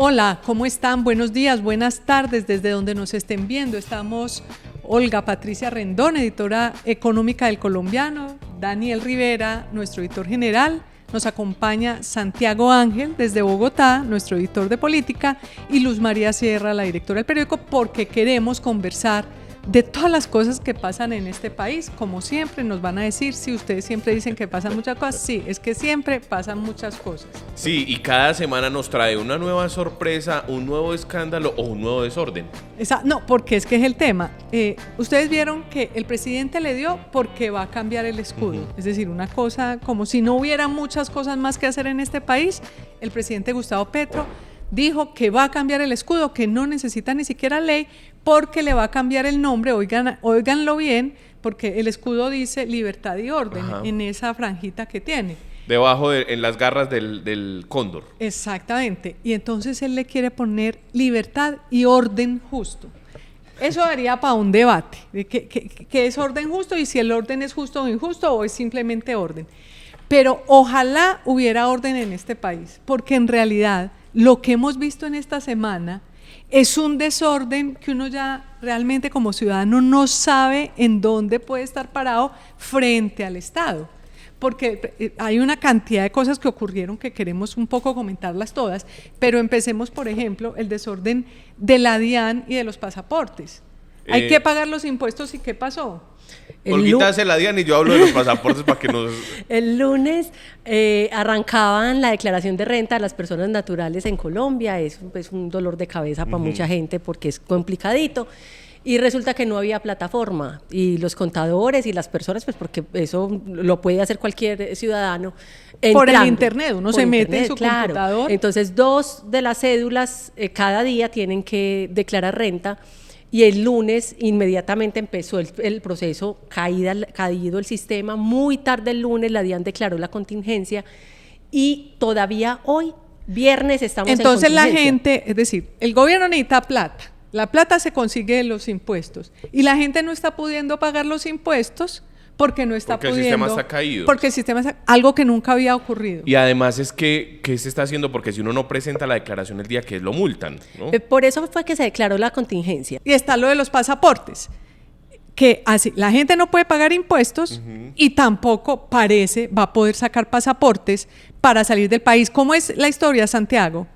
Hola, ¿cómo están? Buenos días, buenas tardes, desde donde nos estén viendo. Estamos Olga Patricia Rendón, editora económica del Colombiano, Daniel Rivera, nuestro editor general, nos acompaña Santiago Ángel desde Bogotá, nuestro editor de política, y Luz María Sierra, la directora del periódico, porque queremos conversar de todas las cosas que pasan en este país. Como siempre nos van a decir, si ustedes siempre dicen que pasan muchas cosas, sí, es que siempre pasan muchas cosas. Sí, y cada semana nos trae una nueva sorpresa, un nuevo escándalo o un nuevo desorden. No, porque es que es el tema. Ustedes vieron que el presidente le dio porque va a cambiar el escudo. Es decir, una cosa como si no hubiera muchas cosas más que hacer en este país. El presidente Gustavo Petro dijo que va a cambiar el escudo, que no necesita ni siquiera ley, porque le va a cambiar el nombre. Óiganlo bien, porque el escudo dice libertad y orden en esa franjita que tiene. Debajo, en las garras del cóndor. Exactamente. Y entonces él le quiere poner libertad y orden justo. Eso daría para un debate, de qué es orden justo y si el orden es justo o injusto o es simplemente orden. Pero ojalá hubiera orden en este país, porque en realidad lo que hemos visto en esta semana es un desorden que uno ya realmente como ciudadano no sabe en dónde puede estar parado frente al Estado, porque hay una cantidad de cosas que ocurrieron que queremos un poco comentarlas todas, pero empecemos, por ejemplo, el desorden de la DIAN y de los pasaportes. Hay que pagar los impuestos, ¿y qué pasó? Olguita hace la DIAN y yo hablo de los pasaportes para que nos... El lunes arrancaban la declaración de renta de las personas naturales en Colombia. Es un dolor de cabeza para mucha gente porque es complicadito. Y resulta que no había plataforma, y los contadores y las personas, pues porque eso lo puede hacer cualquier ciudadano. Por el internet, uno se mete en su computador. Entonces 2 de las cédulas cada día tienen que declarar renta. Y el lunes inmediatamente empezó el proceso, caído el sistema. Muy tarde el lunes la DIAN declaró la contingencia y todavía hoy, viernes, estamos entonces en contingencia. La gente, es decir, el gobierno necesita plata. La plata se consigue de los impuestos y la gente no está pudiendo pagar los impuestos porque no está pudiendo. Porque el sistema está caído. Porque el sistema está, algo que nunca había ocurrido. Y además es que, ¿qué se está haciendo? Porque si uno no presenta la declaración el día que lo multan, ¿no? Por eso fue que se declaró la contingencia. Y está lo de los pasaportes, que así la gente no puede pagar impuestos y tampoco parece va a poder sacar pasaportes para salir del país. ¿Cómo es la historia, Santiago?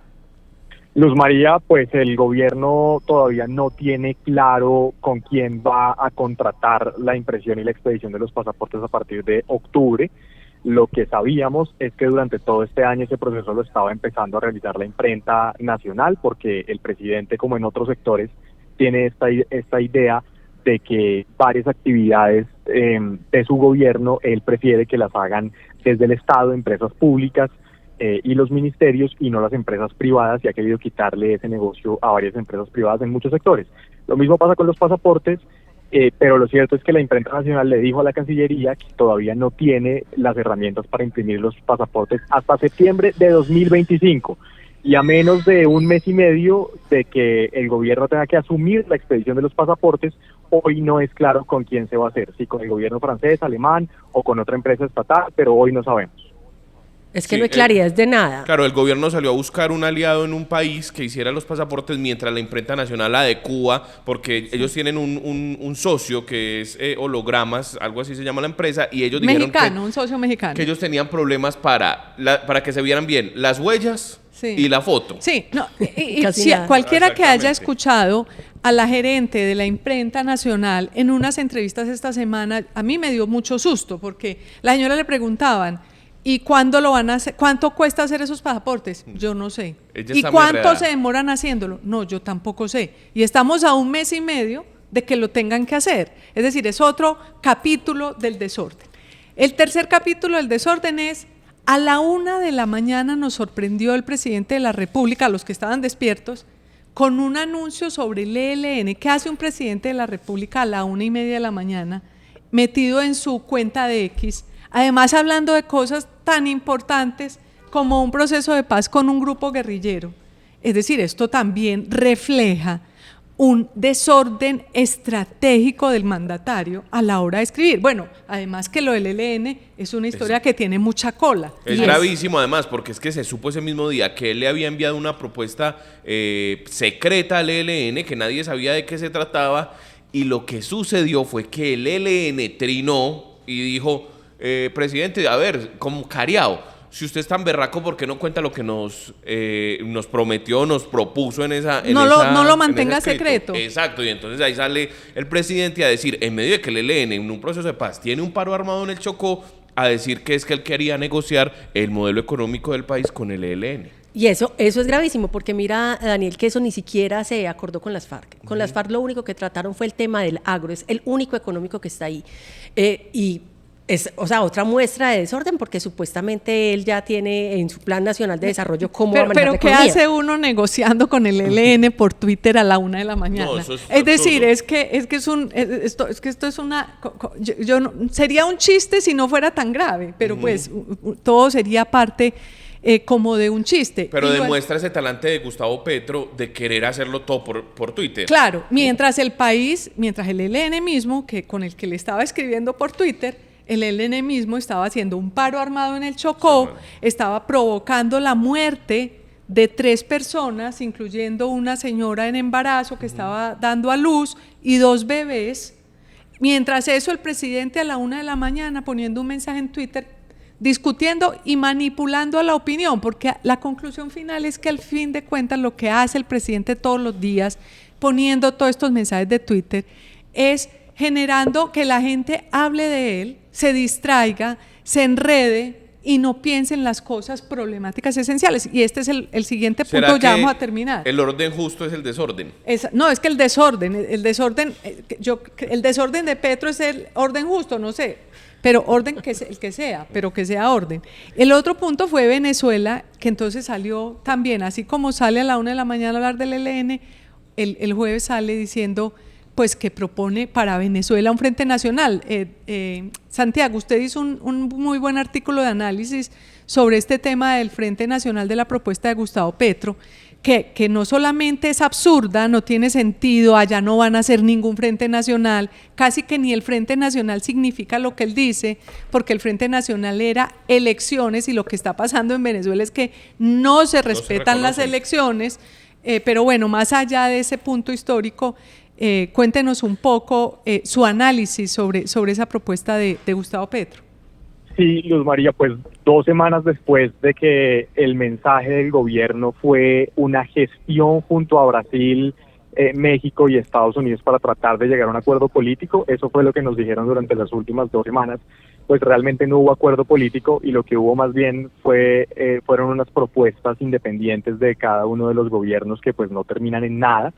Luz María, pues el gobierno todavía no tiene claro con quién va a contratar la impresión y la expedición de los pasaportes a partir de octubre. Lo que sabíamos es que durante todo este año ese proceso lo estaba empezando a realizar la imprenta nacional, porque el presidente, como en otros sectores, tiene esta idea de que varias actividades de su gobierno, él prefiere que las hagan desde el Estado, empresas públicas, y los ministerios, y no las empresas privadas, y ha querido quitarle ese negocio a varias empresas privadas en muchos sectores. Lo mismo pasa con los pasaportes, pero lo cierto es que la imprenta nacional le dijo a la Cancillería que todavía no tiene las herramientas para imprimir los pasaportes hasta septiembre de 2025, y a menos de un mes y medio de que el gobierno tenga que asumir la expedición de los pasaportes, hoy no es claro con quién se va a hacer, si con el gobierno francés, alemán o con otra empresa estatal, pero hoy no sabemos. Es que no hay claridad de nada. Claro, el gobierno salió a buscar un aliado en un país que hiciera los pasaportes mientras la imprenta nacional adecúa, porque ellos tienen un socio que es Hologramas, algo así se llama la empresa, y ellos dijeron un socio mexicano, que ellos tenían problemas para que se vieran bien las huellas y la foto. Sí, no, y si cualquiera que haya escuchado a la gerente de la imprenta nacional en unas entrevistas esta semana, a mí me dio mucho susto, porque la señora le preguntaban, ¿y cuándo lo van a hacer? ¿Cuánto cuesta hacer esos pasaportes? Yo no sé. ¿Y cuánto se demoran haciéndolo? No, yo tampoco sé. Y estamos a un mes y medio de que lo tengan que hacer. Es decir, es otro capítulo del desorden. El tercer capítulo del desorden es: a la 1 de la mañana nos sorprendió el presidente de la República, los que estaban despiertos, con un anuncio sobre el ELN. ¿Qué hace un presidente de la República a la 1:30 de la mañana, metido en su cuenta de X? Además, hablando de cosas tan importantes como un proceso de paz con un grupo guerrillero. Es decir, esto también refleja un desorden estratégico del mandatario a la hora de escribir. Bueno, además que lo del ELN es una historia que tiene mucha cola. Es gravísimo además, porque es que se supo ese mismo día que él le había enviado una propuesta secreta al ELN, que nadie sabía de qué se trataba, y lo que sucedió fue que el ELN trinó y dijo, presidente, a ver, como cariao, si usted es tan berraco, ¿por qué no cuenta lo que nos prometió, nos propuso en esa no lo mantenga secreto. Exacto, y entonces ahí sale el presidente a decir, en medio de que el ELN en un proceso de paz tiene un paro armado en el Chocó, a decir que es que él quería negociar el modelo económico del país con el ELN. Y eso es gravísimo, porque mira, Daniel, que eso ni siquiera se acordó con las FARC. Con las FARC lo único que trataron fue el tema del agro, es el único económico que está ahí. Y es, o sea, otra muestra de desorden, porque supuestamente él ya tiene en su Plan Nacional de Desarrollo cómo va a manejar la economía. ¿Qué hace uno negociando con el ELN por Twitter a la 1 de la mañana? No, es decir, sería un chiste si no fuera tan grave, pero pues todo sería parte como de un chiste. Pero demuestra ese talante de Gustavo Petro de querer hacerlo todo por Twitter. Claro, mientras el ELN mismo, con el que le estaba escribiendo por Twitter, el ELN mismo estaba haciendo un paro armado en el Chocó, estaba provocando la muerte de 3 personas, incluyendo una señora en embarazo que estaba dando a luz y 2 bebés. Mientras eso, el presidente a la 1 de la mañana poniendo un mensaje en Twitter, discutiendo y manipulando a la opinión, porque la conclusión final es que al fin de cuentas lo que hace el presidente todos los días, poniendo todos estos mensajes de Twitter, es generando que la gente hable de él, se distraiga, se enrede y no piense en las cosas problemáticas esenciales. Y este es el siguiente punto, ya vamos a terminar. ¿El orden justo es el desorden? No, es que el desorden de Petro es el orden justo, no sé, pero orden que es el que sea, pero que sea orden. El otro punto fue Venezuela, que entonces salió también, así como sale a la 1 de la mañana a hablar del ELN, el jueves sale diciendo pues que propone para Venezuela un frente nacional. Santiago, usted hizo un muy buen artículo de análisis sobre este tema del Frente Nacional, de la propuesta de Gustavo Petro, que no solamente es absurda, no tiene sentido, allá no van a hacer ningún Frente Nacional, casi que ni el Frente Nacional significa lo que él dice, porque el Frente Nacional era elecciones y lo que está pasando en Venezuela es que no se respetan las elecciones, pero bueno, más allá de ese punto histórico, cuéntenos un poco su análisis sobre esa propuesta de Gustavo Petro. Sí, Luz María, pues 2 semanas después de que el mensaje del gobierno fue una gestión junto a Brasil, México y Estados Unidos para tratar de llegar a un acuerdo político, eso fue lo que nos dijeron durante las últimas 2 semanas, pues realmente no hubo acuerdo político y lo que hubo más bien fueron unas propuestas independientes de cada uno de los gobiernos que pues no terminan en nada,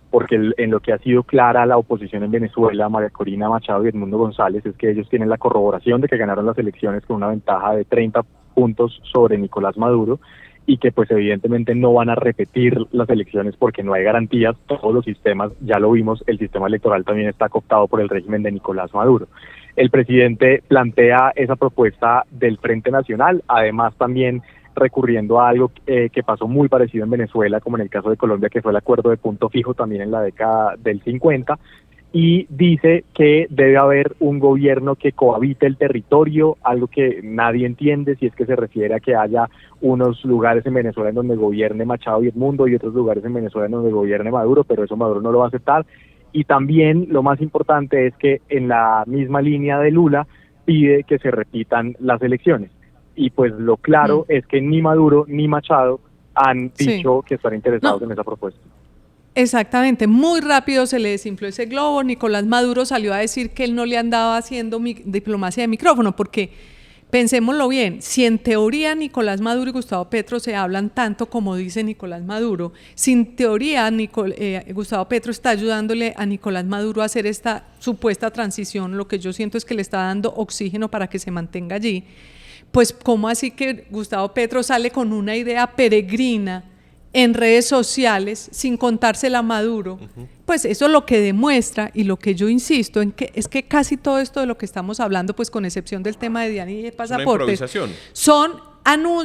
porque en lo que ha sido clara la oposición en Venezuela, María Corina Machado y Edmundo González, es que ellos tienen la corroboración de que ganaron las elecciones con una ventaja de 30 puntos sobre Nicolás Maduro y que pues evidentemente no van a repetir las elecciones porque no hay garantías, todos los sistemas, ya lo vimos, el sistema electoral también está cooptado por el régimen de Nicolás Maduro. El presidente plantea esa propuesta del Frente Nacional, además también recurriendo a algo que pasó muy parecido en Venezuela, como en el caso de Colombia, que fue el acuerdo de punto fijo también en la década del 50, y dice que debe haber un gobierno que cohabite el territorio, algo que nadie entiende, si es que se refiere a que haya unos lugares en Venezuela en donde gobierne Machado y Edmundo y otros lugares en Venezuela en donde gobierne Maduro, pero eso Maduro no lo va a aceptar. Y también lo más importante es que en la misma línea de Lula pide que se repitan las elecciones. Y pues lo claro es que ni Maduro ni Machado han dicho que están interesados en esa propuesta. Exactamente, muy rápido se le desinfló ese globo. Nicolás Maduro salió a decir que él no le andaba haciendo diplomacia de micrófono, porque pensémoslo bien, si en teoría Nicolás Maduro y Gustavo Petro se hablan tanto como dice Nicolás Maduro, sin teoría Gustavo Petro está ayudándole a Nicolás Maduro a hacer esta supuesta transición, lo que yo siento es que le está dando oxígeno para que se mantenga allí. Pues ¿cómo así que Gustavo Petro sale con una idea peregrina en redes sociales sin contársela a Maduro? Pues eso es lo que demuestra, y lo que yo insisto en que es que casi todo esto de lo que estamos hablando, pues con excepción del tema de Diana y de pasaportes, son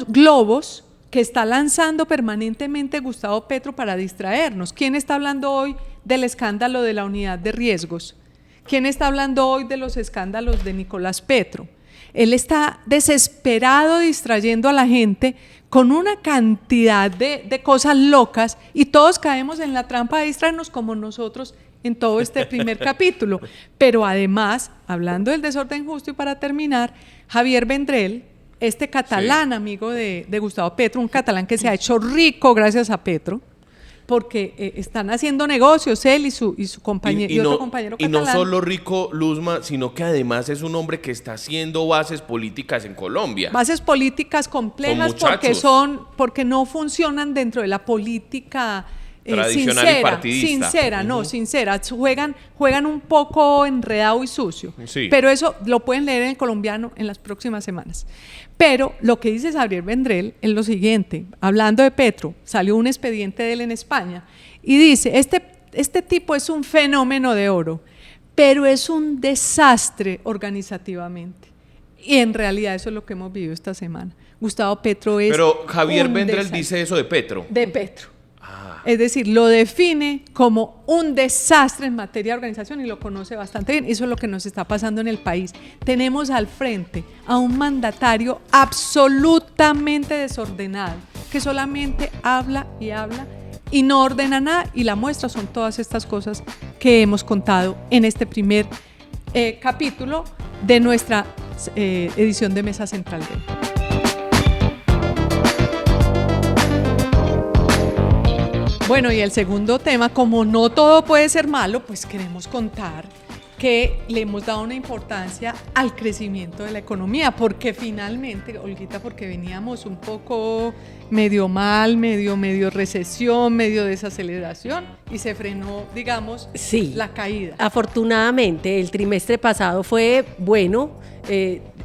globos que está lanzando permanentemente Gustavo Petro para distraernos. ¿Quién está hablando hoy del escándalo de la unidad de riesgos. ¿Quién está hablando hoy de los escándalos de Nicolás Petro? Él está desesperado distrayendo a la gente con una cantidad de cosas locas y todos caemos en la trampa de distraernos como nosotros en todo este primer capítulo. Pero además, hablando del desorden justo y para terminar, Javier Vendrell, este catalán, amigo de Gustavo Petro, un catalán que se ha hecho rico gracias a Petro, porque están haciendo negocios él y su compañero y otro compañero catalán. Y no solo rico, Luzma, sino que además es un hombre que está haciendo bases políticas en Colombia. Bases políticas complejas porque no funcionan dentro de la política tradicional sincera, y partidista. Sincera. Juegan un poco enredado y sucio. Sí. Pero eso lo pueden leer en El Colombiano en las próximas semanas. Pero lo que dice Javier Vendrell es lo siguiente, hablando de Petro, salió un expediente de él en España y dice, este tipo es un fenómeno de oro, pero es un desastre organizativamente. Y en realidad eso es lo que hemos vivido esta semana. Gustavo Petro es Pero Javier Vendrell desastre. dice eso de Petro. De Petro. Es decir, lo define como un desastre en materia de organización y lo conoce bastante bien. Eso es lo que nos está pasando en el país. Tenemos al frente a un mandatario absolutamente desordenado, que solamente habla y no ordena nada, y la muestra son todas estas cosas que hemos contado en este primer capítulo de nuestra edición de Mesa Central de hoy. Bueno, y el segundo tema, como no todo puede ser malo, pues queremos contar que le hemos dado una importancia al crecimiento de la economía, porque finalmente, Olguita, porque veníamos un poco medio mal, medio recesión, medio desaceleración, y se frenó, digamos, la caída. Afortunadamente, el trimestre pasado fue bueno.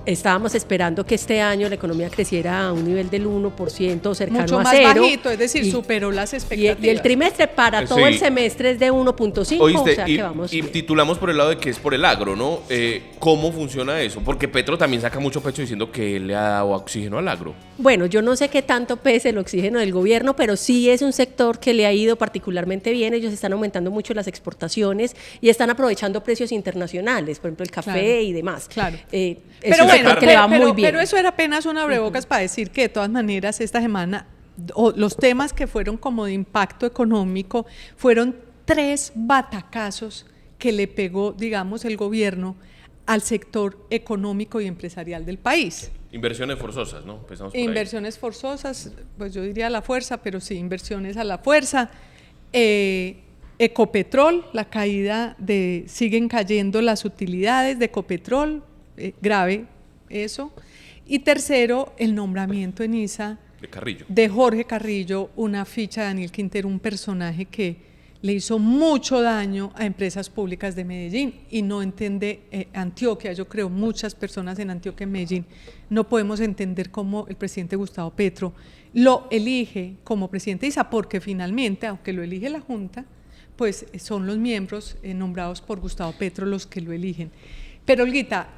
Estábamos esperando que este año la economía creciera a un nivel del 1%, cercano mucho a más 0. bajito, es decir, superó las expectativas. Y el trimestre para todo el semestre es de 1.5, Oíste, o sea que vamos bien. Y titulamos por el lado de que es por el agro, ¿no? ¿Cómo funciona eso? Porque Petro también saca mucho pecho diciendo que él le ha dado oxígeno al agro. Bueno, yo no sé qué tanto pese el oxígeno del gobierno, pero sí es un sector que le ha ido particularmente bien. Ellos están aumentando mucho las exportaciones y están aprovechando precios internacionales, por ejemplo el café y demás. Claro. Pero bueno, que le va muy bien. Pero eso era apenas una abrebocas para decir que de todas maneras esta semana los temas que fueron como de impacto económico fueron 3 batacazos que le pegó, digamos, el gobierno al sector económico y empresarial del país. Inversiones forzosas, ¿no? Empezamos por Inversiones forzosas, pues yo diría a la fuerza, pero sí, inversiones a la fuerza. Ecopetrol, la caída siguen cayendo las utilidades de Ecopetrol, grave eso. Y tercero, el nombramiento en ISA de Jorge Carrillo, una ficha de Daniel Quintero, un personaje que le hizo mucho daño a empresas públicas de Medellín y no entiende Antioquia. Yo creo muchas personas en Antioquia, en Medellín, no podemos entender cómo el presidente Gustavo Petro lo elige como presidente de ISA, porque finalmente, aunque lo elige la Junta, pues son los miembros nombrados por Gustavo Petro los que lo eligen. Pero Olguita,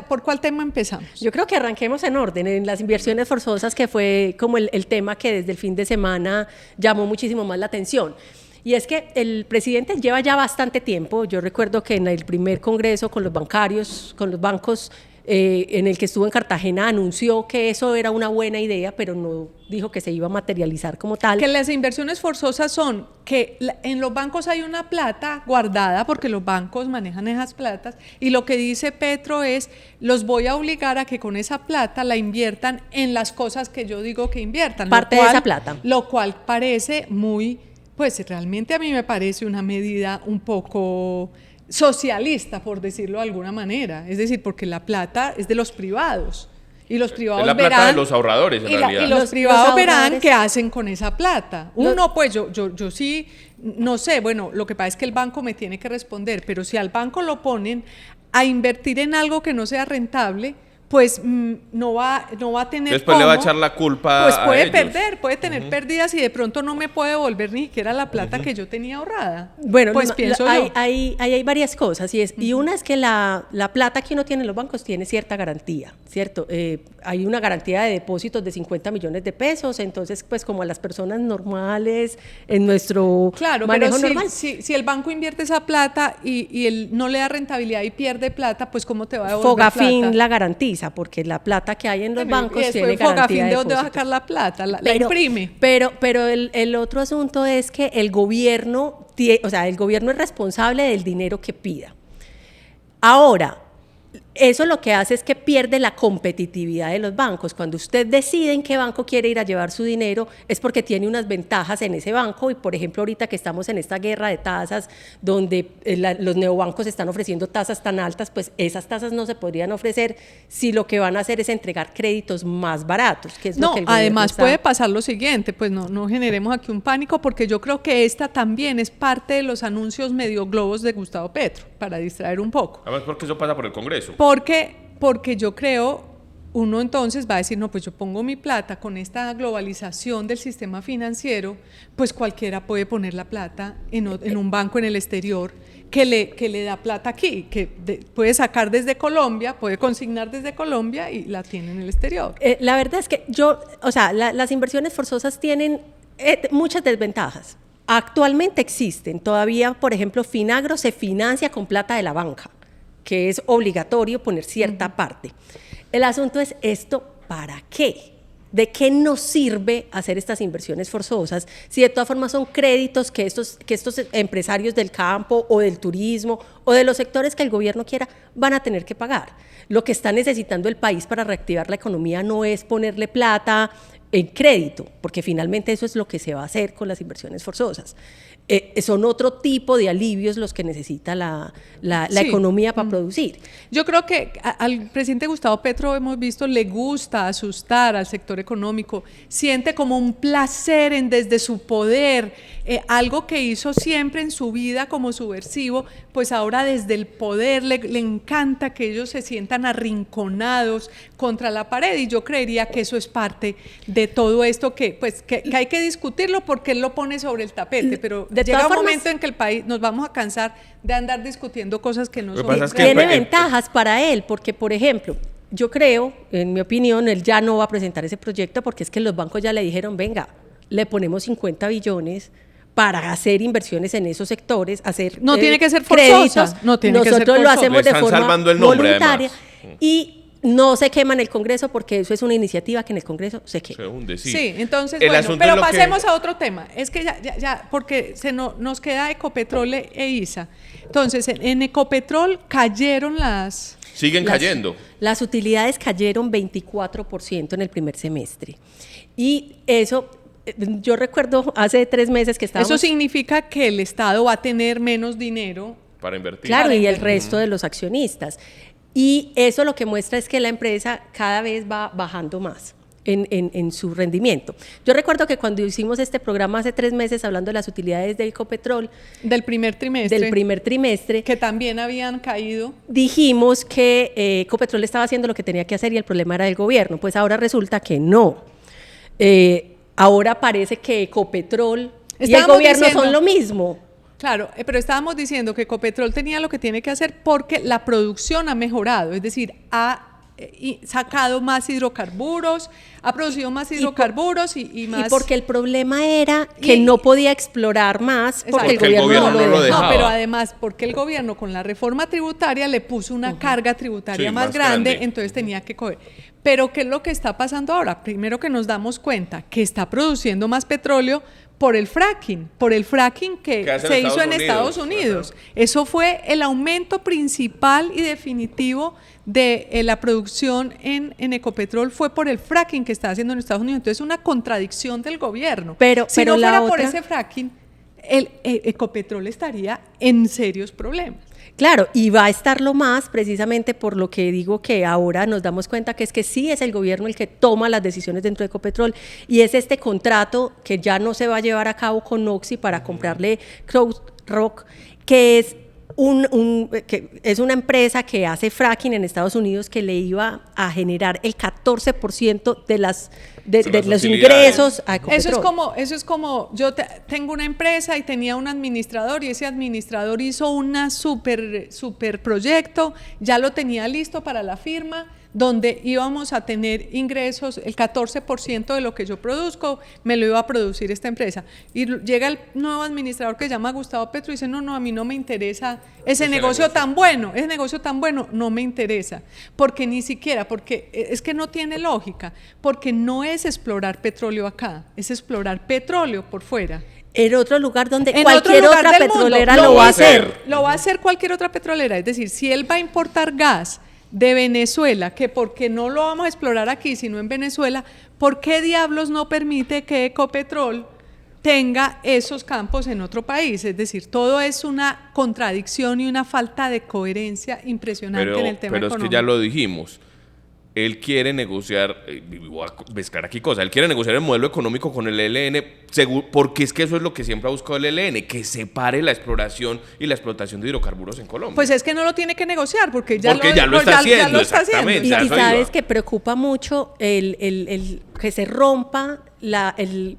¿por cuál tema empezamos? Yo creo que arranquemos en orden, en las inversiones forzosas, que fue como el tema que desde el fin de semana llamó muchísimo más la atención. Y es que el presidente lleva ya bastante tiempo. Yo recuerdo que en el primer congreso con los bancos, en el que estuvo en Cartagena, anunció que eso era una buena idea, pero no dijo que se iba a materializar como tal. Que las inversiones forzosas son que en los bancos hay una plata guardada, porque los bancos manejan esas platas, y lo que dice Petro es, los voy a obligar a que con esa plata la inviertan en las cosas que yo digo que inviertan. Parte de esa plata. Lo cual parece muy, pues realmente a mí me parece una medida un poco socialista, por decirlo de alguna manera, es decir, porque la plata es de los privados y los privados es la plata verán, de los ahorradores en realidad. Y los privados verán qué hacen con esa plata. Uno, pues yo sí, no sé, bueno, lo que pasa es que el banco me tiene que responder, pero si al banco lo ponen a invertir en algo que no sea rentable, pues no va a tener después le va a echar la culpa pues a puede ellos. perder, puede tener pérdidas y de pronto no me puede devolver ni siquiera la plata que yo tenía ahorrada. Bueno, pues pienso yo. Hay varias cosas y una es que la plata que uno tiene en los bancos tiene cierta garantía, ¿cierto? Hay una garantía de depósitos de 50 millones de pesos, entonces pues como a las personas normales en nuestro manejo normal. Si el banco invierte esa plata y él no le da rentabilidad y pierde plata, pues ¿cómo te va a devolver Fogafín plata? la garantiza, porque la plata que hay en los bancos y tiene garantía Fogafín, de ¿de dónde va a depósito. sacar la plata? La imprime. Pero el otro asunto es que el gobierno es responsable del dinero que pida. Ahora, eso lo que hace es que pierde la competitividad de los bancos. Cuando usted decide en qué banco quiere ir a llevar su dinero, es porque tiene unas ventajas en ese banco. Y, por ejemplo, ahorita que estamos en esta guerra de tasas, donde los neobancos están ofreciendo tasas tan altas, pues esas tasas no se podrían ofrecer si lo que van a hacer es entregar créditos más baratos, que es lo que el gobierno además puede pasar lo siguiente, pues no generemos aquí un pánico, porque yo creo que esta también es parte de los anuncios medio globos de Gustavo Petro, para distraer un poco. Además, porque eso pasa por el Congreso. Porque yo creo, uno entonces va a decir, no, pues yo pongo mi plata con esta globalización del sistema financiero, pues cualquiera puede poner la plata en un banco en el exterior que le da plata aquí, que puede sacar desde Colombia, puede consignar desde Colombia y la tiene en el exterior. La verdad es que las inversiones forzosas tienen muchas desventajas. Actualmente existen, todavía, por ejemplo, Finagro se financia con plata de la banca, que es obligatorio poner cierta parte. El asunto es esto, ¿para qué? ¿De qué nos sirve hacer estas inversiones forzosas si de todas formas son créditos que estos empresarios del campo o del turismo o de los sectores que el gobierno quiera van a tener que pagar? Lo que está necesitando el país para reactivar la economía no es ponerle plata en crédito, porque finalmente eso es lo que se va a hacer con las inversiones forzosas. Son otro tipo de alivios los que necesita la economía para producir. Yo creo que al presidente Gustavo Petro, hemos visto, le gusta asustar al sector económico, siente como un placer en desde su poder, algo que hizo siempre en su vida como subversivo, pues ahora desde el poder le encanta que ellos se sientan arrinconados contra la pared, y yo creería que eso es parte de todo esto que hay que discutirlo, porque él lo pone sobre el tapete, pero llega un momento en que el país nos vamos a cansar de andar discutiendo cosas que no son. Tiene ventajas para él, porque, por ejemplo, yo creo, en mi opinión, él ya no va a presentar ese proyecto, porque es que los bancos ya le dijeron, venga, le ponemos 50 billones para hacer inversiones en esos sectores, hacer no tiene que ser forzosa, no tiene que ser forzosa. Nosotros lo hacemos de forma voluntaria y no se quema en el Congreso, porque eso es una iniciativa que en el Congreso se quema. Se hunde, sí. Sí, entonces, bueno, pero pasemos a otro tema. Es que ya porque nos queda Ecopetrol e ISA. Entonces, en Ecopetrol cayeron siguen cayendo. Las utilidades cayeron 24% en el primer semestre. Y eso, yo recuerdo hace 3 meses que estábamos... Eso significa que el Estado va a tener menos dinero para invertir. Claro, y el resto de los accionistas. Y eso lo que muestra es que la empresa cada vez va bajando más en su rendimiento. Yo recuerdo que cuando hicimos este programa hace 3 meses hablando de las utilidades de Ecopetrol, del primer trimestre, que también habían caído, dijimos que Ecopetrol estaba haciendo lo que tenía que hacer y el problema era del gobierno. Pues ahora resulta que no. Ahora parece que Ecopetrol y el gobierno son lo mismo. Claro, pero estábamos diciendo que Ecopetrol tenía lo que tiene que hacer porque la producción ha mejorado, es decir, ha sacado más hidrocarburos, ha producido más hidrocarburos y más... Y porque el problema era que no podía explorar más porque el gobierno no lo dejaba. No, pero además porque el gobierno con la reforma tributaria le puso una carga tributaria más grande, entonces tenía que coger. Pero ¿qué es lo que está pasando ahora? Primero que nos damos cuenta que está produciendo más petróleo por el fracking que se hizo en Estados Unidos. Eso fue el aumento principal y definitivo de la producción en Ecopetrol, fue por el fracking que está haciendo en Estados Unidos. Entonces es una contradicción del gobierno. Si no fuera por ese fracking, el Ecopetrol estaría en serios problemas. Claro, y va a estarlo más precisamente por lo que digo, que ahora nos damos cuenta que sí es el gobierno el que toma las decisiones dentro de Ecopetrol, y es este contrato que ya no se va a llevar a cabo con Oxy para comprarle Krautrock, que es que es una empresa que hace fracking en Estados Unidos, que le iba a generar el 14% de los ingresos a Ecopetrol. Eso es como yo tengo una empresa y tenía un administrador, y ese administrador hizo una super proyecto, ya lo tenía listo para la firma, donde íbamos a tener ingresos, el 14% de lo que yo produzco me lo iba a producir esta empresa. Y llega el nuevo administrador que se llama Gustavo Petro y dice, no, a mí no me interesa ese negocio tan bueno, no me interesa, porque ni siquiera, porque es que no tiene lógica, porque no es explorar petróleo acá, es explorar petróleo por fuera. En otro lugar donde cualquier otra petrolera lo va a hacer. Lo va a hacer cualquier otra petrolera, es decir, si él va a importar gas de Venezuela, que porque no lo vamos a explorar aquí, sino en Venezuela, ¿por qué diablos no permite que Ecopetrol tenga esos campos en otro país? Es decir, todo es una contradicción y una falta de coherencia impresionante en el tema económico. Pero es que ya lo dijimos. Él quiere negociar, voy a mezclar aquí cosas, él quiere negociar el modelo económico con el ELN, porque es que eso es lo que siempre ha buscado el ELN, que separe la exploración y la explotación de hidrocarburos en Colombia. Pues es que no lo tiene que negociar, porque ya lo está haciendo, exactamente. Y sabes que preocupa mucho el que se rompa el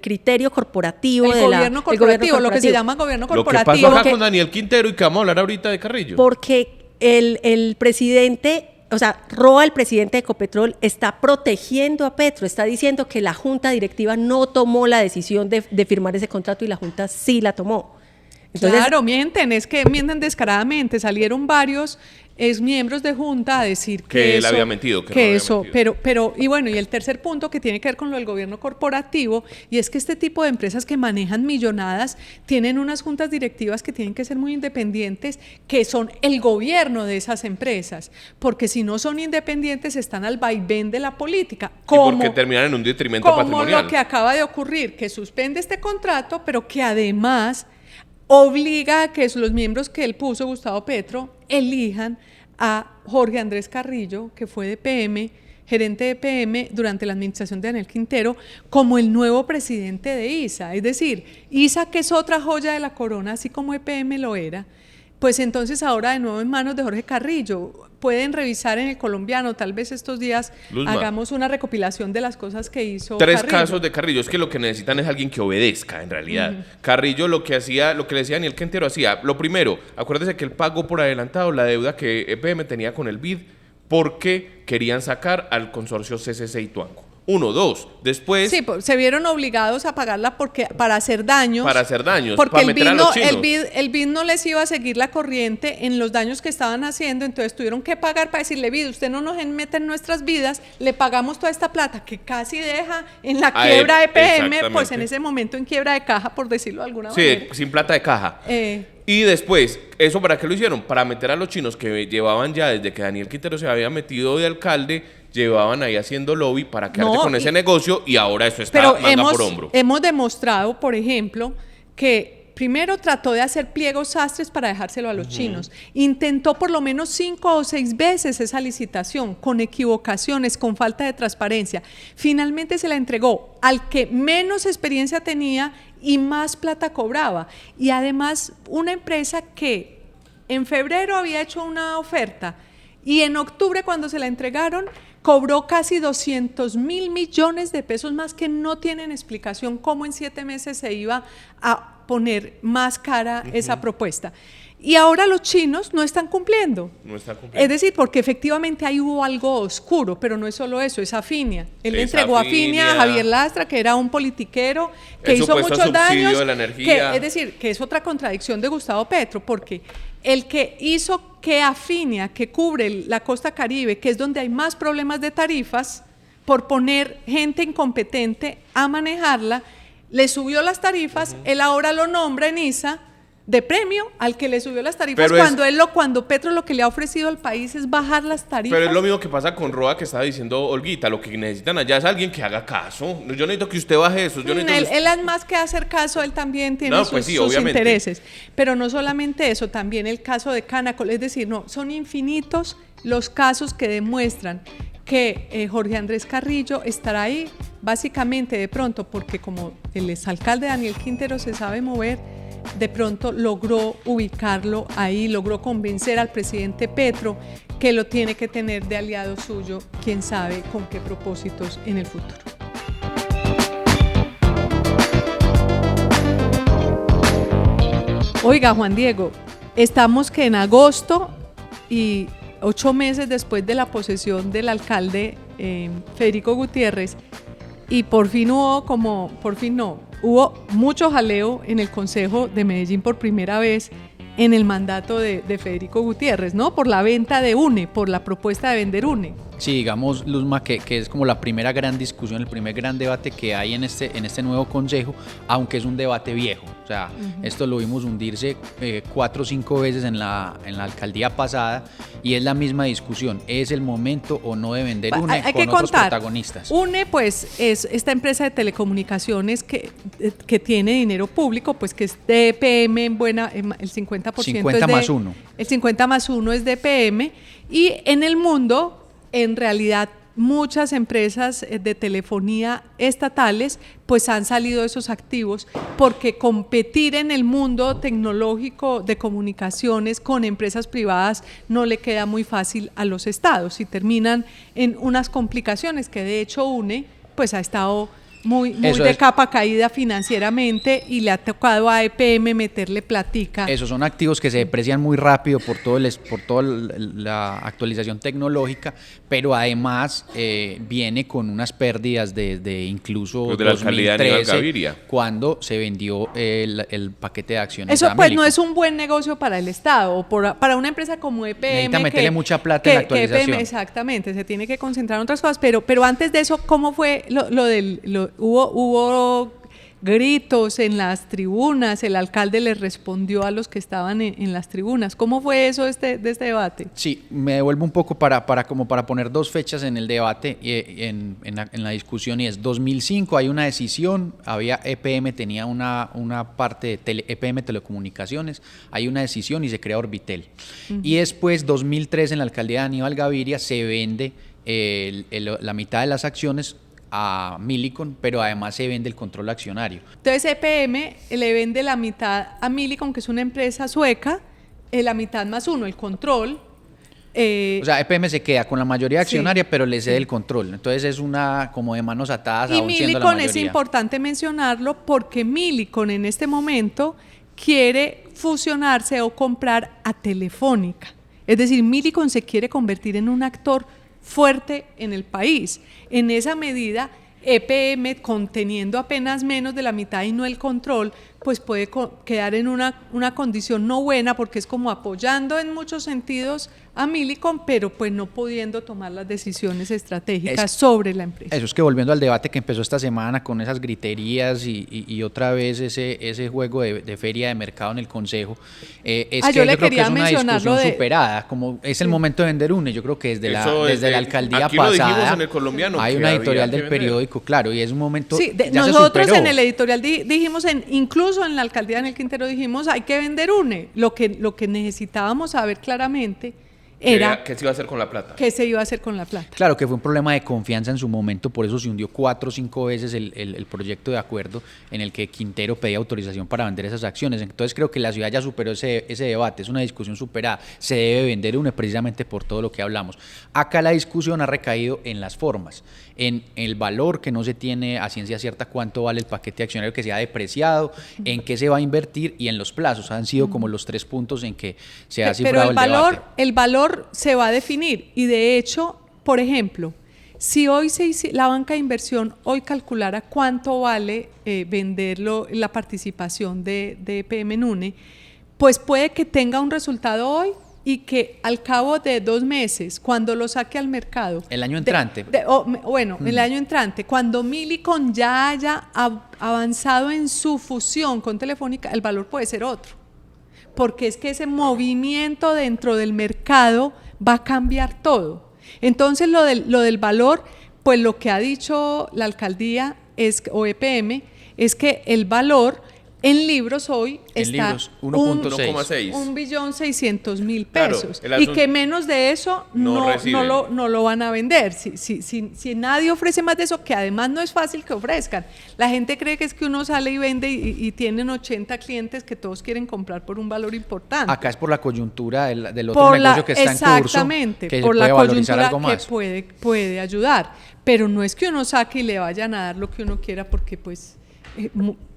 criterio corporativo del gobierno corporativo, lo que se llama gobierno corporativo. Lo que pasó acá con Daniel Quintero y que vamos a hablar ahorita de Carrillo. Porque el presidente... O sea, Roa, el presidente de Ecopetrol, está protegiendo a Petro, está diciendo que la junta directiva no tomó la decisión de firmar ese contrato y la junta sí la tomó. Entonces, claro, mienten descaradamente, salieron varios exmiembros de junta a decir que él había mentido, pero y bueno, y el tercer punto que tiene que ver con lo del gobierno corporativo, y es que este tipo de empresas que manejan millonadas tienen unas juntas directivas que tienen que ser muy independientes, que son el gobierno de esas empresas, porque si no son independientes están al vaivén de la política, porque terminan en un detrimento patrimonial. Como lo que acaba de ocurrir, que suspende este contrato, pero que además obliga a que los miembros que él puso, Gustavo Petro, elijan a Jorge Andrés Carrillo, que fue de PM, gerente de PM durante la administración de Daniel Quintero, como el nuevo presidente de ISA. Es decir, ISA, que es otra joya de la corona, así como EPM lo era, pues entonces ahora de nuevo en manos de Jorge Carrillo. Pueden revisar en El Colombiano, tal vez estos días Luzma, hagamos una recopilación de las cosas que hizo Tres Carrillo. Casos de Carrillo, es que lo que necesitan es alguien que obedezca en realidad. Carrillo lo que le decía Daniel Quintero hacía, lo primero, acuérdese que él pagó por adelantado la deuda que EPM tenía con el BID porque querían sacar al consorcio CCC y Tuango. 1, 2, después... Sí, se vieron obligados a pagarla para hacer daños. Porque para meter a los chinos. El BID no les iba a seguir la corriente en los daños que estaban haciendo, entonces tuvieron que pagar para decirle, BID, usted no nos mete en nuestras vidas, le pagamos toda esta plata que casi deja en la quiebra de EPM, pues en ese momento en quiebra de caja, por decirlo de alguna manera. Sí, sin plata de caja. Y después, ¿eso para qué lo hicieron? Para meter a los chinos que llevaban ya desde que Daniel Quintero se había metido de alcalde, llevaban ahí haciendo lobby para quedarse con ese negocio y ahora eso está manga por hombro. Hemos demostrado, por ejemplo, que primero trató de hacer pliegos sastres para dejárselo a los chinos. Intentó por lo menos 5 o 6 veces esa licitación, con equivocaciones, con falta de transparencia. Finalmente se la entregó al que menos experiencia tenía y más plata cobraba. Y además una empresa que en febrero había hecho una oferta y en octubre, cuando se la entregaron, cobró casi 200.000 millones de pesos más, que no tienen explicación cómo en 7 meses se iba a poner más cara esa propuesta. Y ahora los chinos no están cumpliendo. Es decir, porque efectivamente ahí hubo algo oscuro, pero no es solo eso, es Afinia. Él le entregó Afinia a Javier Lastra, que era un politiquero que hizo muchos daños. De la energía. Es decir, que es otra contradicción de Gustavo Petro, porque el que hizo que Afinia, que cubre la costa Caribe, que es donde hay más problemas de tarifas, por poner gente incompetente a manejarla, le subió las tarifas, él ahora lo nombra en ISA de premio al que le subió las tarifas, cuando Petro lo que le ha ofrecido al país es bajar las tarifas. Pero es lo mismo que pasa con Roa, que estaba diciendo Olguita, lo que necesitan allá es alguien que haga caso. Yo necesito que usted baje eso. Él es más que hacer caso, él también tiene sus intereses. Pero no solamente eso, también el caso de Canacol, es decir, son infinitos los casos que demuestran que Jorge Andrés Carrillo estará ahí básicamente de pronto porque como el exalcalde Daniel Quintero se sabe mover, de pronto logró ubicarlo ahí, logró convencer al presidente Petro que lo tiene que tener de aliado suyo, quién sabe con qué propósitos en el futuro. Oiga, Juan Diego, estamos que en agosto y 8 meses después de la posesión del alcalde Federico Gutiérrez, y hubo mucho jaleo en el Consejo de Medellín por primera vez en el mandato de Federico Gutiérrez, ¿no? Por la venta de UNE, por la propuesta de vender UNE. Sí, digamos, Luzma, que es como la primera gran discusión, el primer gran debate que hay en este nuevo consejo, aunque es un debate viejo. O sea, esto lo vimos hundirse 4 o 5 veces en la alcaldía pasada, y es la misma discusión. ¿Es el momento o no de vender UNE con otros protagonistas? UNE, pues, es esta empresa de telecomunicaciones que tiene dinero público, pues que es de EPM el 50%. 50 más 1. El 50 más 1 es de EPM, y en el mundo, en realidad, muchas empresas de telefonía estatales pues han salido de esos activos, porque competir en el mundo tecnológico de comunicaciones con empresas privadas no le queda muy fácil a los estados, y terminan en unas complicaciones que de hecho UNE pues ha estado muy de capa caída financieramente, y le ha tocado a EPM meterle platica. Esos son activos que se deprecian muy rápido por toda la actualización tecnológica, pero además viene con unas pérdidas de incluso pues de la 2013, cuando se vendió el paquete de acciones. Eso pues no es un buen negocio para el Estado, o para una empresa como EPM. Necesita meterle mucha plata en la actualización. EPM, exactamente, se tiene que concentrar en otras cosas, pero antes de eso, ¿cómo fue hubo gritos en las tribunas? El alcalde les respondió a los que estaban en las tribunas. ¿Cómo fue eso de este debate? Sí, me devuelvo un poco para poner 2 fechas en el debate, en la discusión, y es 2005, hay una decisión, EPM tenía una parte de EPM Telecomunicaciones, hay una decisión y se crea Orbitel. Y después, 2003, en la alcaldía de Aníbal Gaviria, se vende la mitad de las acciones a Millicom, pero además se vende el control accionario. Entonces EPM le vende la mitad a Millicom, que es una empresa sueca, la mitad más 1, el control. O sea, EPM se queda con la mayoría accionaria, pero le cede el control. Entonces es una como de manos atadas. Y Millicom es importante mencionarlo, porque Millicom en este momento quiere fusionarse o comprar a Telefónica. Es decir, Millicom se quiere convertir en un actor fuerte en el país. En esa medida, EPM, conteniendo apenas menos de la mitad y no el control, pues puede quedar en una condición no buena, porque es como apoyando en muchos sentidos a Millicom, pero pues no pudiendo tomar las decisiones estratégicas sobre la empresa. Eso es que, volviendo al debate que empezó esta semana con esas griterías y otra vez ese juego de feria de mercado en el Consejo, yo creo que es una discusión superada, como es el momento de vender UNE. Yo creo que desde la alcaldía aquí pasada lo dijimos en el colombiano, hay una editorial del periódico, claro, y es un momento. Sí, nosotros en el editorial dijimos, incluso en la alcaldía en el Quintero dijimos, hay que vender UNE. Lo que necesitábamos saber claramente era ¿qué se iba a hacer con la plata? ¿Qué se iba a hacer con la plata? Claro, que fue un problema de confianza en su momento, por eso se hundió 4 o 5 veces el proyecto de acuerdo en el que Quintero pedía autorización para vender esas acciones. Entonces creo que la ciudad ya superó ese debate, es una discusión superada, se debe vender UNE precisamente por todo lo que hablamos. Acá la discusión ha recaído en las formas, en el valor, que no se tiene a ciencia cierta cuánto vale el paquete accionario que se ha depreciado, en qué se va a invertir y en los plazos. Han sido como los 3 puntos en que se ha cifrado el valor se va a definir, y de hecho, por ejemplo, si hoy la banca de inversión hoy calculara cuánto vale venderlo, la participación de EPM en UNE, pues puede que tenga un resultado hoy y que al cabo de 2 meses, cuando lo saque al mercado, el año entrante, el año entrante, cuando Millicom ya haya avanzado en su fusión con Telefónica, el valor puede ser otro, porque es que ese movimiento dentro del mercado va a cambiar todo. Entonces lo del valor, pues lo que ha dicho la alcaldía o EPM es que el valor En libros hoy está 1.6. 1.600.000 pesos. Claro, y que menos de eso no lo van a vender. Si nadie ofrece más de eso, que además no es fácil que ofrezcan. La gente cree que es que uno sale y vende y tienen 80 clientes que todos quieren comprar por un valor importante. Acá es por la coyuntura del otro negocio que está en curso. Exactamente, que por puede la valorizar coyuntura algo más. que puede ayudar. Pero no es que uno saque y le vayan a dar lo que uno quiera porque pues...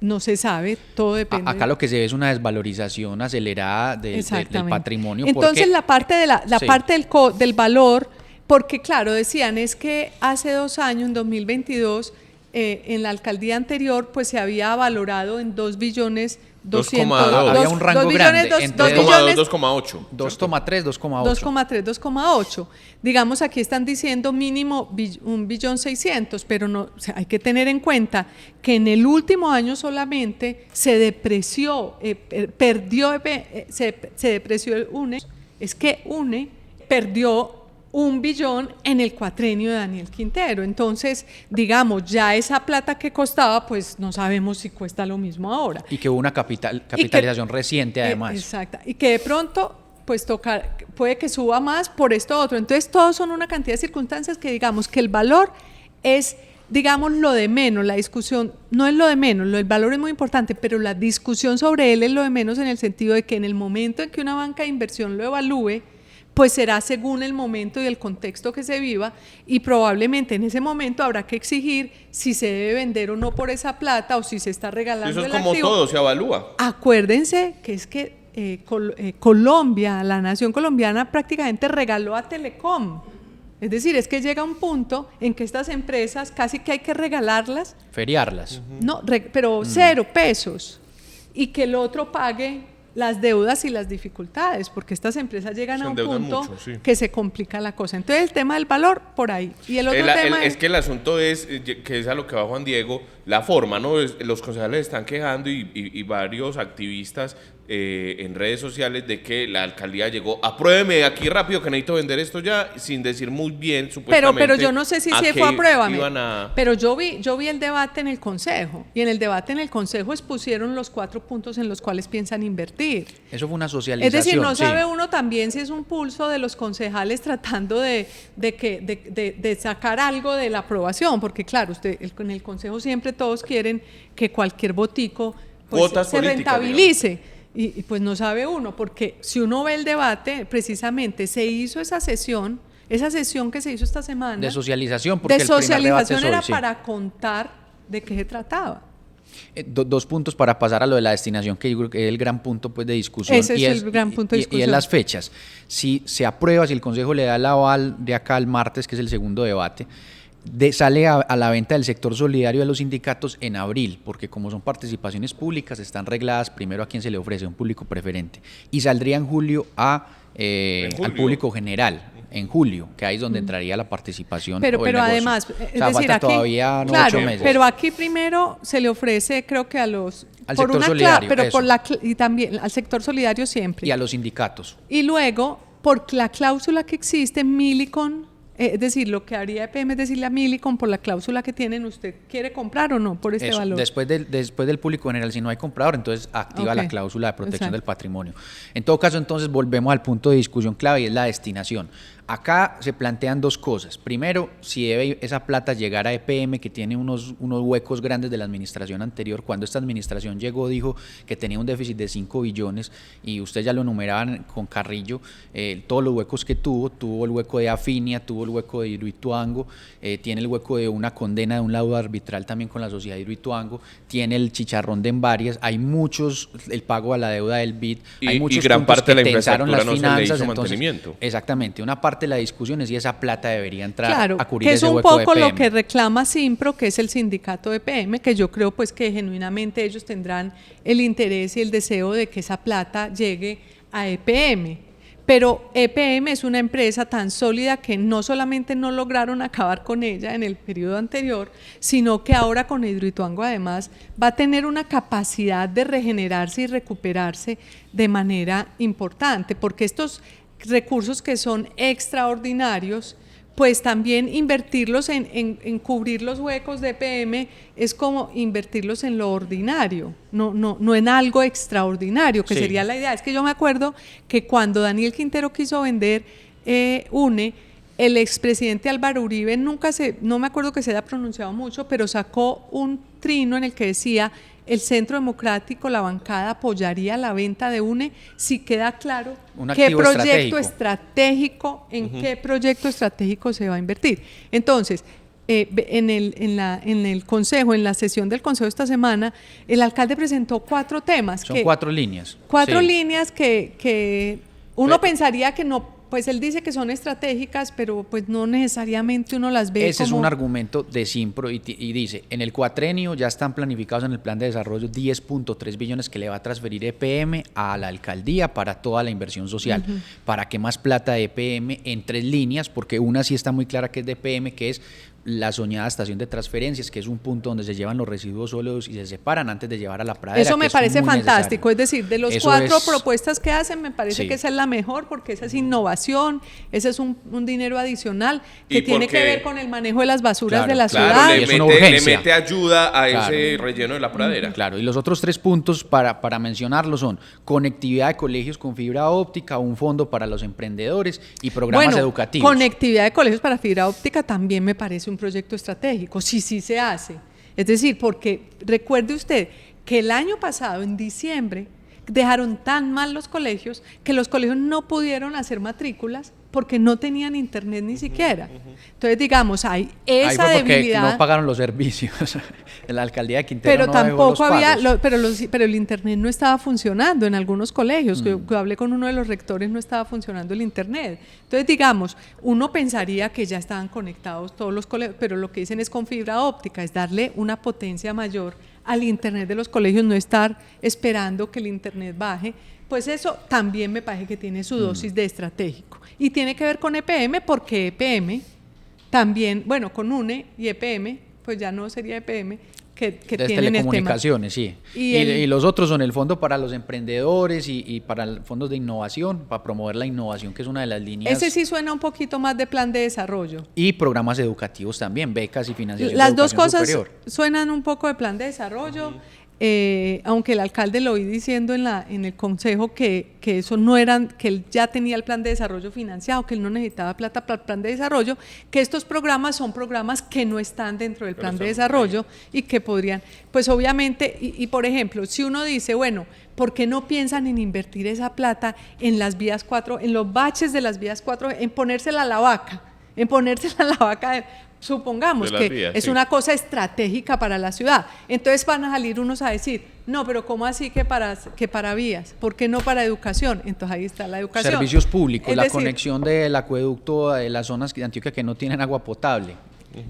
no se sabe, todo depende. Acá lo que se ve es una desvalorización acelerada del patrimonio. Entonces la parte del valor, porque claro, decían es que hace 2 años, en 2022, en la alcaldía anterior, pues se había valorado en 2 billones 200. Había un rango grande, entre 2,8. 2,3, 2,8. 2,3, 2,8. Digamos, aquí están diciendo mínimo 1.600.000, pero no, o sea, hay que tener en cuenta que en el último año solamente se depreció, se depreció el UNE, es que UNE perdió 1 billón en el cuatrenio de Daniel Quintero. Entonces, digamos, ya esa plata que costaba, pues no sabemos si cuesta lo mismo ahora. Y que hubo una capitalización reciente además. Exacto. Y que de pronto, pues puede que suba más por esto otro. Entonces, todos son una cantidad de circunstancias que digamos que el valor es, digamos, lo de menos. La discusión no es lo de menos, el valor es muy importante, pero la discusión sobre él es lo de menos en el sentido de que en el momento en que una banca de inversión lo evalúe, pues será según el momento y el contexto que se viva, y probablemente en ese momento habrá que exigir si se debe vender o no por esa plata o si se está regalando el activo. Eso es como todo, se evalúa. Acuérdense que es que Colombia, la nación colombiana prácticamente regaló a Telecom. Es decir, es que llega un punto en que estas empresas casi que hay que regalarlas. Feriarlas. No, pero 0 pesos, y que el otro pague las deudas y las dificultades, porque estas empresas llegan a un punto mucho, sí, que se complica la cosa. Entonces el tema del valor, por ahí. Y el otro tema es que el asunto es, que es a lo que va Juan Diego, la forma, ¿no? Los concejales están quejando y varios activistas en redes sociales de que la alcaldía llegó, apruébeme aquí rápido que necesito vender esto ya, sin decir muy bien, supuestamente. Pero yo no sé si se fue apruébame. Pero yo vi el debate en el Consejo, y en el debate en el Consejo expusieron los 4 puntos en los cuales piensan invertir. Eso fue una socialización. Es decir, no sabe uno también si es un pulso de los concejales tratando de sacar algo de la aprobación, porque claro, en el Consejo siempre todos quieren que cualquier botico pues, se rentabilice. Digamos. Y pues no sabe uno, porque si uno ve el debate, precisamente se hizo esa sesión que se hizo esta semana. De socialización, porque de socialización era para contar de qué se trataba. 2 puntos para pasar a lo de la destinación, que yo creo que es el gran punto pues, de discusión. Ese es el gran punto de discusión. Y es las fechas. Si se aprueba, si el Consejo le da el aval de acá al martes, que es el segundo debate, sale a la venta del sector solidario de los sindicatos en abril, porque como son participaciones públicas, están regladas primero a quien se le ofrece, un público preferente, y saldría en julio al público general, en julio, que ahí es donde entraría la participación. Pero además, es decir, aquí, todavía claro, 8 meses. Pero aquí primero se le ofrece, creo que al sector solidario, y también al sector solidario siempre. Y a los sindicatos. Y luego, por la cláusula que existe, Millicom, es decir, lo que haría EPM es decirle a Millicom, por la cláusula que tienen, ¿usted quiere comprar o no por este valor? Después del público general, si no hay comprador, entonces activa la cláusula de protección del patrimonio. En todo caso, entonces volvemos al punto de discusión clave, y es la destinación. Acá se plantean 2 cosas. Primero, si debe esa plata llegar a EPM, que tiene unos huecos grandes de la administración anterior. Cuando esta administración llegó, dijo que tenía un déficit de 5 billones, y ustedes ya lo enumeraban con Carrillo, todos los huecos que tuvo el hueco de Afinia, tuvo el hueco de Hidroituango, tiene el hueco de una condena de un laudo arbitral también con la sociedad de Hidroituango, tiene el chicharrón de Envarias, hay muchos, el pago a la deuda del BID, hay muchos gran puntos parte que de la tensaron las infraestructura finanzas. no se le hizo mantenimiento. Exactamente, una parte de la discusión es si esa plata debería entrar a cubrir que ese es un hueco poco de lo EPM. que reclama Simpro, que es el sindicato de EPM, que yo creo pues que genuinamente ellos tendrán el interés y el deseo de que esa plata llegue a EPM. Pero EPM es una empresa tan sólida que no solamente no lograron acabar con ella en el periodo anterior, sino que ahora con Hidroituango además va a tener una capacidad de regenerarse y recuperarse de manera importante, porque estos recursos que son extraordinarios pues también invertirlos en cubrir los huecos de EPM es como invertirlos en lo ordinario, no en algo extraordinario, que sería la idea. Es que yo me acuerdo que cuando Daniel Quintero quiso vender UNE, el expresidente Álvaro Uribe no me acuerdo que se haya pronunciado mucho, pero sacó un trino en el que decía: el Centro Democrático, la bancada, apoyaría la venta de UNE si queda claro qué proyecto estratégico, qué proyecto estratégico se va a invertir. Entonces, en el Consejo, en la sesión del Consejo esta semana, el alcalde presentó 4 temas. Son 4 líneas. 4 líneas que uno pensaría que no. Pues él dice que son estratégicas, pero pues no necesariamente uno las ve. Ese es un argumento de Simpro y dice: en el cuatrenio ya están planificados en el plan de desarrollo 10.3 billones que le va a transferir EPM a la alcaldía para toda la inversión social. ¿Para qué más plata de EPM? En 3 líneas, porque una sí está muy clara que es de EPM, que es la soñada estación de transferencias, que es un punto donde se llevan los residuos sólidos y se separan antes de llevar a la pradera. Eso me parece fantástico, es decir, de los 4 propuestas que hacen, me parece que esa es la mejor, porque esa es innovación, ese es un dinero adicional que tiene que ver con el manejo de las basuras de la ciudad. Le mete ayuda a ese relleno de la pradera. Claro, y los otros 3 puntos para mencionarlos son conectividad de colegios con fibra óptica, un fondo para los emprendedores y programas educativos. Conectividad de colegios para fibra óptica también me parece un proyecto estratégico, sí se hace. Es decir, porque recuerde usted que el año pasado, en diciembre, dejaron tan mal los colegios que los colegios no pudieron hacer matrículas porque no tenían internet ni siquiera. Entonces, digamos, hay esa debilidad. No pagaron los servicios. En la alcaldía de Quintero pero no tampoco había, pero el internet no estaba funcionando en algunos colegios. Yo hablé con uno de los rectores, no estaba funcionando el internet. Entonces, digamos, uno pensaría que ya estaban conectados todos los colegios, pero lo que dicen es con fibra óptica, es darle una potencia mayor al internet de los colegios, no estar esperando que el internet baje. Pues eso también me parece que tiene su dosis de estratégico. Y tiene que ver con EPM, porque EPM también, bueno, con UNE y EPM, pues ya no sería EPM, que tienen telecomunicaciones, sí. Y los otros son el Fondo para los Emprendedores y para fondos de innovación, para promover la innovación, que es una de las líneas. Ese sí suena un poquito más de plan de desarrollo. Y programas educativos también, becas y financiación Las de dos cosas superior. Suenan un poco de plan de desarrollo. Aunque el alcalde lo oí diciendo en el consejo que eso no eran, que él ya tenía el plan de desarrollo financiado, que él no necesitaba plata para el plan de desarrollo, que estos programas son programas que no están dentro del plan de desarrollo y que podrían, pues obviamente, y por ejemplo, si uno dice, bueno, ¿por qué no piensan en invertir esa plata en las vías 4, en los baches de las vías 4, en ponérsela a la vaca, supongamos que vías, es una cosa estratégica para la ciudad? Entonces van a salir unos a decir, no, pero ¿cómo así que para vías? ¿Por qué no para educación? Entonces ahí está la educación. Servicios públicos, la conexión del acueducto de las zonas de Antioquia que no tienen agua potable.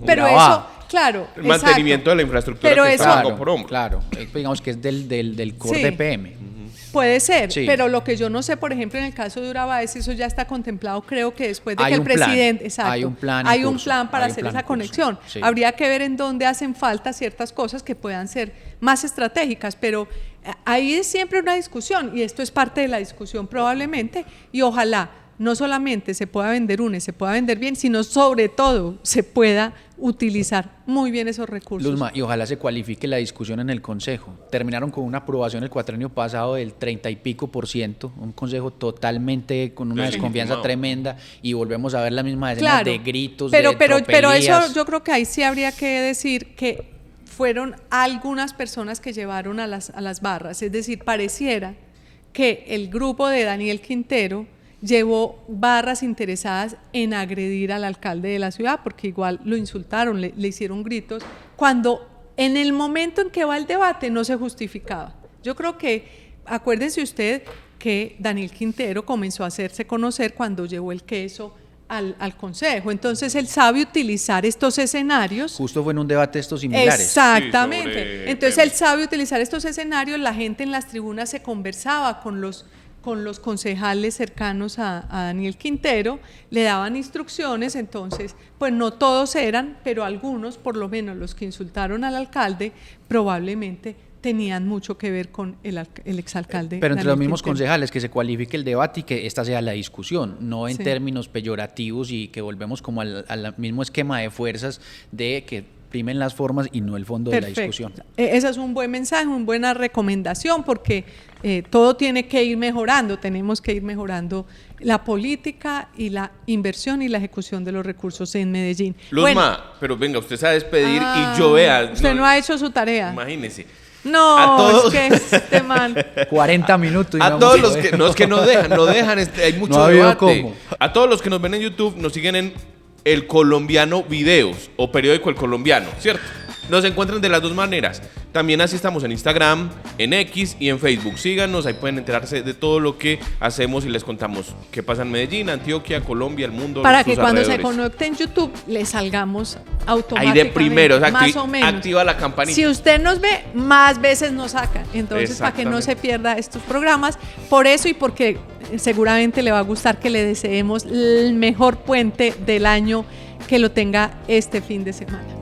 Pero eso, claro, el mantenimiento de la infraestructura, pero que está por hombro. Claro, digamos que es del core de EPM. Puede ser, pero lo que yo no sé, por ejemplo, en el caso de Urabá, si eso ya está contemplado, creo que después de que el presidente, hay un plan para hacer esa conexión. Sí. Habría que ver en dónde hacen falta ciertas cosas que puedan ser más estratégicas, pero ahí es siempre una discusión, y esto es parte de la discusión probablemente, y ojalá no solamente se pueda vender UNE, se pueda vender bien, sino sobre todo se pueda utilizar muy bien esos recursos. Luzma, y ojalá se cualifique la discusión en el Consejo. Terminaron con una aprobación el cuatrenio pasado del 30 y pico %, un Consejo totalmente con una desconfianza tremenda, y volvemos a ver la misma escena de gritos, pero eso yo creo que ahí sí habría que decir que fueron algunas personas que llevaron a las barras, es decir, pareciera que el grupo de Daniel Quintero llevó barras interesadas en agredir al alcalde de la ciudad, porque igual lo insultaron, le hicieron gritos, cuando en el momento en que va el debate no se justificaba. Yo creo que, acuérdese usted que Daniel Quintero comenzó a hacerse conocer cuando llevó el queso al Consejo, entonces él sabe utilizar estos escenarios. Justo fue en un debate estos similares. Exactamente, entonces él sabe utilizar estos escenarios, la gente en las tribunas se conversaba con los concejales cercanos a Daniel Quintero, le daban instrucciones, entonces, pues no todos eran, pero algunos, por lo menos los que insultaron al alcalde, probablemente tenían mucho que ver con el exalcalde. Pero entre Daniel los mismos Quintero. concejales, que se cualifique el debate y que esta sea la discusión, no en términos peyorativos y que volvemos como al mismo esquema de fuerzas de que primen las formas y no el fondo de la discusión. Ese es un buen mensaje, una buena recomendación, porque todo tiene que ir mejorando, tenemos que ir mejorando la política y la inversión y la ejecución de los recursos en Medellín. Luzma, pero venga, usted se va a despedir y yo vea. Usted no ha hecho su tarea. Imagínese. No, A todos, es que este man... 40 minutos. Y a todos los que, no es que no dejan, hay mucho no debate. Cómo. A todos los que nos ven en YouTube, nos siguen en El Colombiano Videos o periódico El Colombiano, ¿cierto? Nos encuentran de las dos maneras. También así estamos en Instagram, en X y en Facebook. Síganos, ahí pueden enterarse de todo lo que hacemos y les contamos qué pasa en Medellín, Antioquia, Colombia, el mundo. Para que cuando se conecte en YouTube le salgamos automáticamente. Ahí de primero, más o menos. Activa la campanita. Si usted nos ve, más veces nos saca. Entonces, para que no se pierda estos programas, por eso y porque seguramente le va a gustar que le deseemos el mejor puente del año, que lo tenga este fin de semana.